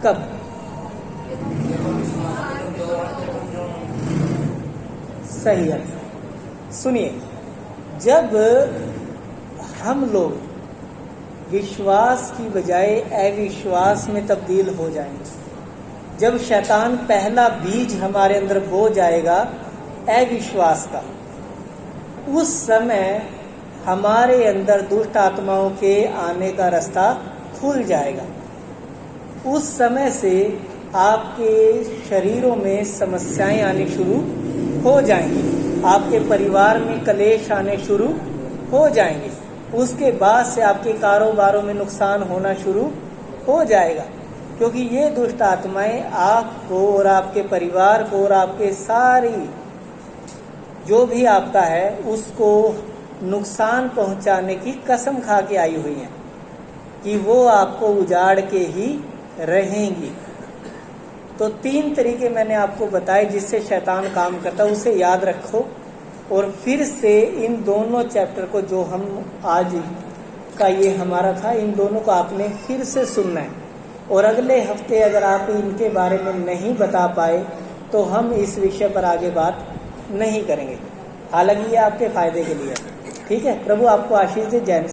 कब? सही है। सुनिए, जब हम लोग विश्वास की बजाय अविश्वास में तब्दील हो जाएंगे, जब शैतान पहला बीज हमारे अंदर बो जाएगा अविश्वास का, उस समय हमारे अंदर दुष्ट आत्माओं के आने का रास्ता खुल जाएगा। उस समय से आपके शरीरों में समस्याएं आनी शुरू हो जाएंगी, आपके परिवार में कलेश आने शुरू हो जाएंगे, उसके बाद से आपके कारोबारों में नुकसान होना शुरू हो जाएगा, क्योंकि ये दुष्ट आत्माएं आपको और आपके परिवार को और आपके सारी जो भी आपका है उसको नुकसान पहुंचाने की कसम खा के आई हुई हैं कि वो आपको उजाड़ के ही रहेंगी। तो 3 तरीके मैंने आपको बताए जिससे शैतान काम करता है, उसे याद रखो। और फिर से इन दोनों चैप्टर को, जो हम आज का ये हमारा था, इन दोनों को आपने फिर से सुनना है। और अगले हफ्ते अगर आप इनके बारे में नहीं बता पाए तो हम इस विषय पर आगे बात नहीं करेंगे, हालांकि ये आपके फायदे के लिए। ठीक है, प्रभु आपको आशीष दे। जय